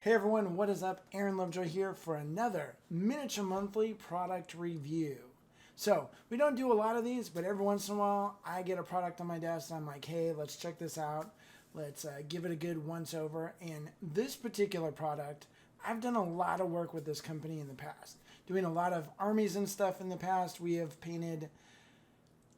Hey everyone, what is up? Aaron Lovejoy here for another Miniature Monthly product review. So, we don't do a lot of these, but every once in a while I get a product on my desk and I'm like, hey, let's check this out. Let's give it a good once over. And this particular product, I've done a lot of work with this company in the past. Doing a lot of armies and stuff in the past. We have painted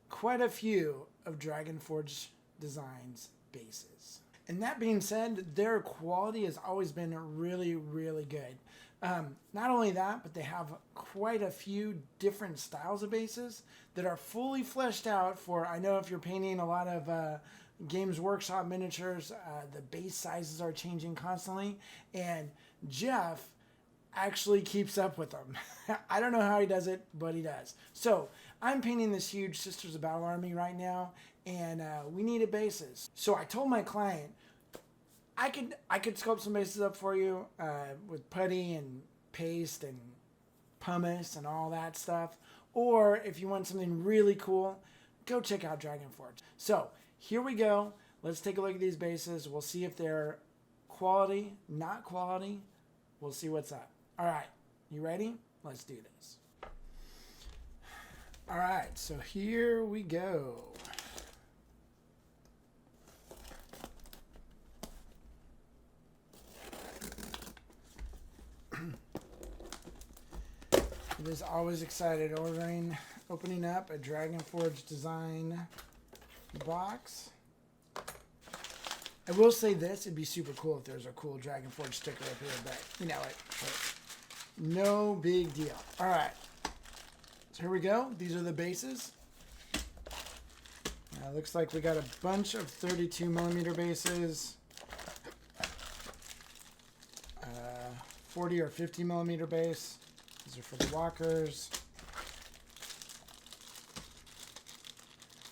quite a few of Dragonforge Designs bases. And that being said, their quality has always been really, really good. Not only that, but they have quite a few different styles of bases that are fully fleshed out for, I know if you're painting a lot of Games Workshop miniatures, the base sizes are changing constantly. And Jeff actually keeps up with them. I don't know how he does it, but he does. So I'm painting this huge Sisters of Battle army right now, and we needed bases. So I told my client, I could sculpt some bases up for you with putty and paste and pumice and all that stuff. Or if you want something really cool, go check out Dragonforge. So here we go. Let's take a look at these bases. We'll see if they're quality, not quality. We'll see what's up. All right, you ready? Let's do this. All right, so here we go. It is always excited opening up a Dragonforge design box. I will say this, it'd be super cool if there's a cool Dragonforge sticker up here, but you know it. No big deal. All right, so here we go. These are the bases. Looks like we got a bunch of 32 millimeter bases, 40 or 50 millimeter base. These are for the walkers.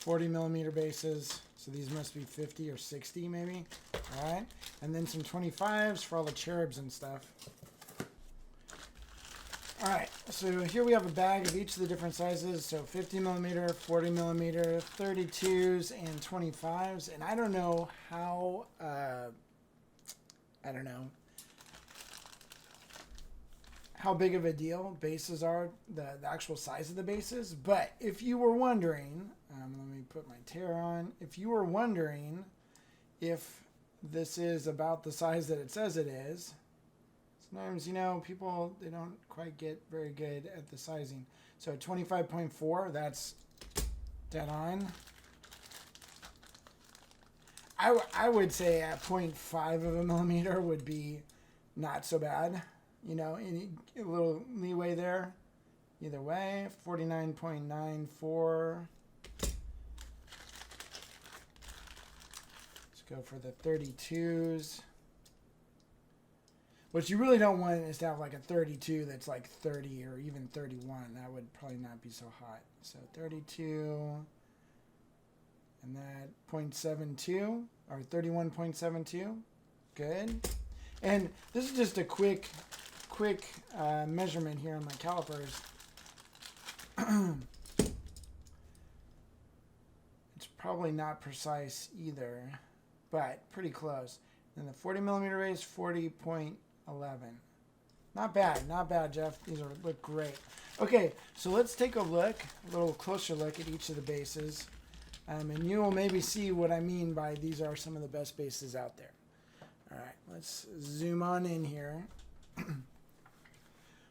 40 millimeter bases. So these must be 50 or 60 maybe. All right. And then some 25s for all the cherubs and stuff. All right. So here we have a bag of each of the different sizes. So 50 millimeter, 40 millimeter, 32s, and 25s. And I don't know how, how big of a deal bases are, the actual size of the bases. But if you were wondering, let me put my tear on. If you were wondering if this is about the size that it says it is, sometimes, you know, people, they don't quite get very good at the sizing. So 25.4, that's dead on. I would say at 0.5 of a millimeter would be not so bad. You know, any a little leeway there. Either way, 49.94. Let's go for the 32s. What you really don't want is to have like a 32 that's like 30 or even 31. That would probably not be so hot. So 32, and that 0.72 or 31.72. Good. And this is just a quick measurement here on my calipers. It's probably not precise either, but pretty close. And the 40 millimeter base, 40.11. Not bad, Jeff. These look great. Okay, so let's take a little closer look at each of the bases. And you will maybe see what I mean by these are some of the base bases out there. All right, let's zoom on in here.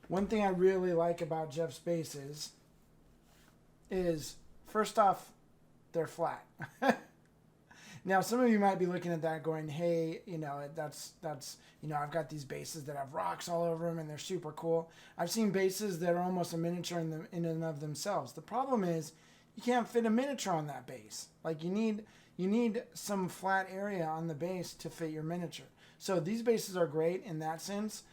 One thing I really like about Jeff's bases is, first off, they're flat. Now, some of you might be looking at that going, hey, you know, that's you know, I've got these bases that have rocks all over them and they're super cool. I've seen bases that are almost a miniature in and of themselves. The problem is you can't fit a miniature on that base. Like you need some flat area on the base to fit your miniature. So these bases are great in that sense.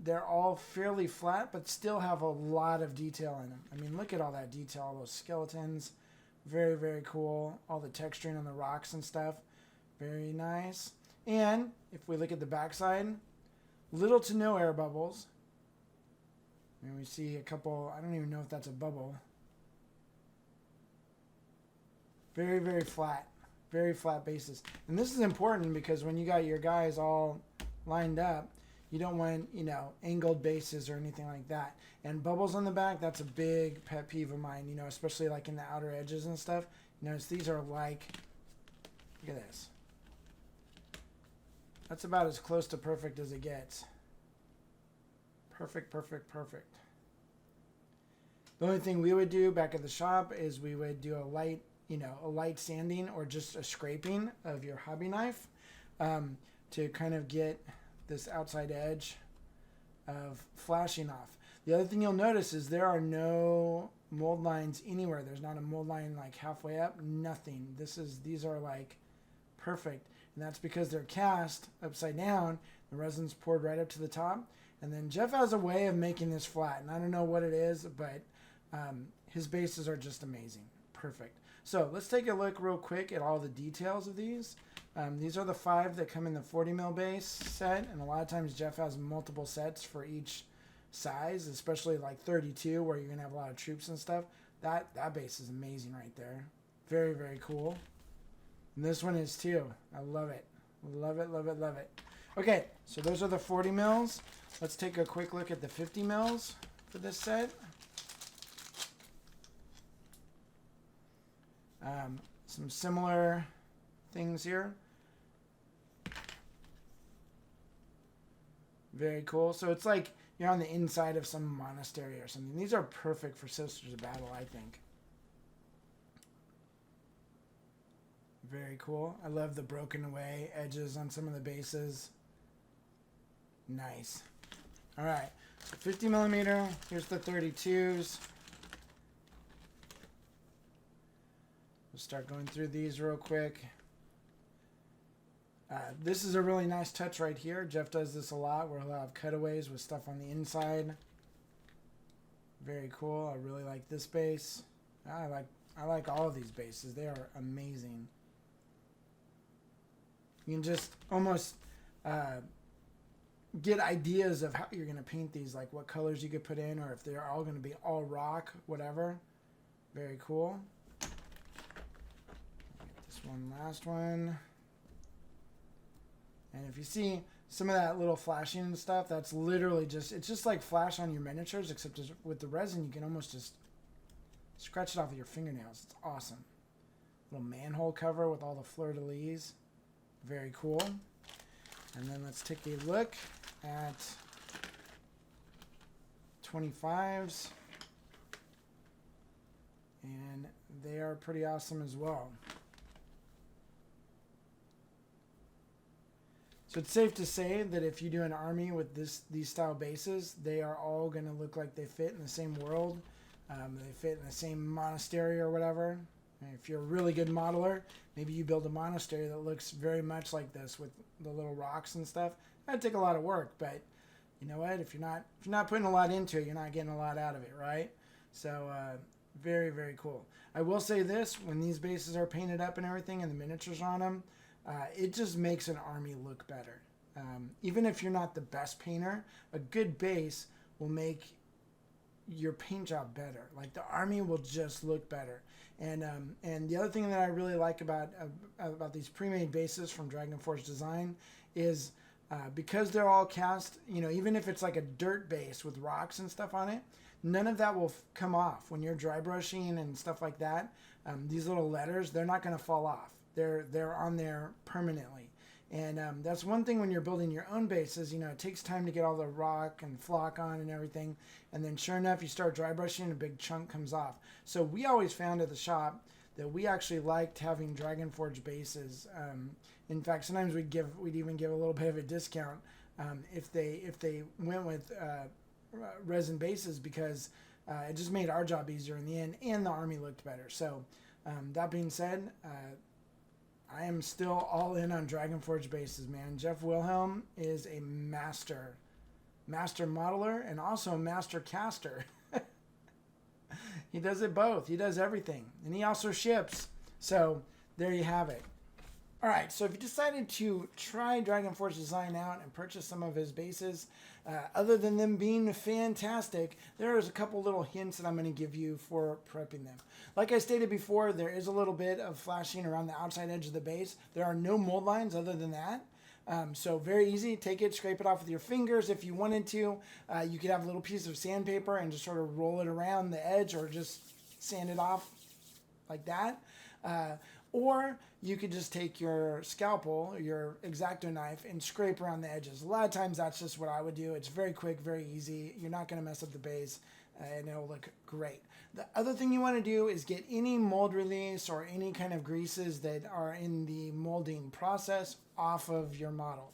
They're all fairly flat, but still have a lot of detail in them. I mean, look at all that detail, all those skeletons. Very, very cool. All the texturing on the rocks and stuff. Very nice. And if we look at the backside, little to no air bubbles. And we see a couple, I don't even know if that's a bubble. Very, very flat. Very flat bases. And this is important because when you got your guys all lined up, You don't want, you know, angled bases or anything like that. And bubbles on the back, that's a big pet peeve of mine, you know, especially like in the outer edges and stuff. Notice these are like, look at this. That's about as close to perfect as it gets. Perfect, perfect, perfect. The only thing we would do back at the shop is we would do a light, you know, a light sanding or just a scraping of your hobby knife to kind of get this outside edge of flashing off. The other thing you'll notice is there are no mold lines anywhere. There's not a mold line like halfway up, nothing. These are like perfect. And that's because they're cast upside down. The resin's poured right up to the top. And then Jeff has a way of making this flat. And I don't know what it is, but his bases are just amazing. Perfect. So let's take a look real quick at all the details of these. These are the 5 that come in the 40 mil base set. And a lot of times Jeff has multiple sets for each size, especially like 32 where you're going to have a lot of troops and stuff. That base is amazing right there. Very, very cool. And this one is too. I love it. Love it, love it, love it. Okay, so those are the 40 mils. Let's take a quick look at the 50 mils for this set. Some similar things here. Very cool. So it's like you're on the inside of some monastery or something. These are perfect for Sisters of Battle, I think. Very cool. I love the broken away edges on some of the bases. Nice. All right. So 50 millimeter. Here's the 32s. We'll start going through these real quick. This is a really nice touch right here. Jeff does this a lot where he'll have cutaways with stuff on the inside. Very cool. I really like this base. I like all of these bases. They are amazing. You can just almost get ideas of how you're going to paint these, like what colors you could put in, or if they're all going to be all rock, whatever. Very cool. This one, last one. And if you see some of that little flashing and stuff, that's literally just, it's just like flash on your miniatures, except with the resin, you can almost just scratch it off with your fingernails. It's awesome. Little manhole cover with all the fleur-de-lis. Very cool. And then let's take a look at 25s. And they are pretty awesome as well. So it's safe to say that if you do an army with these style bases, they are all going to look like they fit in the same world. They fit in the same monastery or whatever. If you're a really good modeler, maybe you build a monastery that looks very much like this with the little rocks and stuff. That'd take a lot of work, but you know what? If you're not putting a lot into it, you're not getting a lot out of it, right? So very, very cool. I will say this: when these bases are painted up and everything, and the miniatures on them, it just makes an army look better. Even if you're not the best painter, a good base will make your paint job better. Like the army will just look better. And the other thing that I really like about these pre-made bases from Dragon Forge Design is because they're all cast, you know, even if it's like a dirt base with rocks and stuff on it, none of that will come off when you're dry brushing and stuff like that. These little letters, they're not going to fall off. They're on there permanently. And that's one thing when you're building your own bases, you know, it takes time to get all the rock and flock on and everything. And then sure enough, you start dry brushing and a big chunk comes off. So we always found at the shop that we actually liked having Dragon Forge bases. In fact, sometimes we'd even give a little bit of a discount if they went with resin bases, because it just made our job easier in the end and the army looked better. So that being said, I am still all in on Dragon Forge bases, man. Jeff Wilhelm is a master modeler and also a master caster. He does it both. He does everything. And he also ships. So there you have it. All right, so if you decided to try Dragon Forge Design out and purchase some of his bases, other than them being fantastic, there's a couple little hints that I'm going to give you for prepping them. Like I stated before, there is a little bit of flashing around the outside edge of the base. There are no mold lines other than that. So very easy. Take it, scrape it off with your fingers if you wanted to. You could have a little piece of sandpaper and just sort of roll it around the edge, or just sand it off like that. Or you could just take your scalpel, your X-Acto knife, and scrape around the edges. A lot of times that's just what I would do. It's very quick, very easy. You're not going to mess up the base, and it'll look great. The other thing you want to do is get any mold release or any kind of greases that are in the molding process off of your model.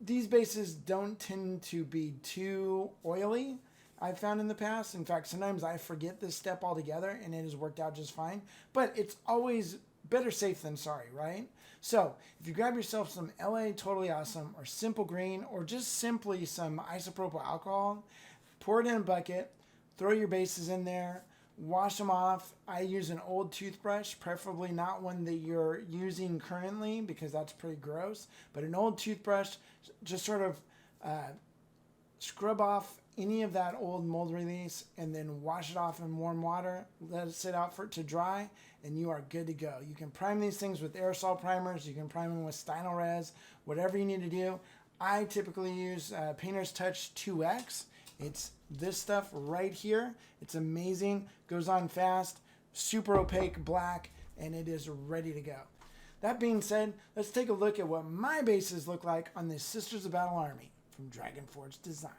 These bases don't tend to be too oily, I've found in the past. In fact, sometimes I forget this step altogether and it has worked out just fine. But it's always better safe than sorry, right? So if you grab yourself some LA Totally Awesome or Simple Green, or just simply some isopropyl alcohol, pour it in a bucket, throw your bases in there, wash them off. I use an old toothbrush, preferably not one that you're using currently because that's pretty gross, but an old toothbrush. Just sort of scrub off any of that old mold release and then wash it off in warm water. Let it sit out for it to dry, and you are good to go. You can prime these things with aerosol primers. You can prime them with Stynylrez, whatever you need to do. I typically use Painter's Touch 2X. It's this stuff right here. It's amazing. Goes on fast, super opaque black, and it is ready to go. That being said, let's take a look at what my bases look like on the Sisters of Battle Army from Dragon Forge Design.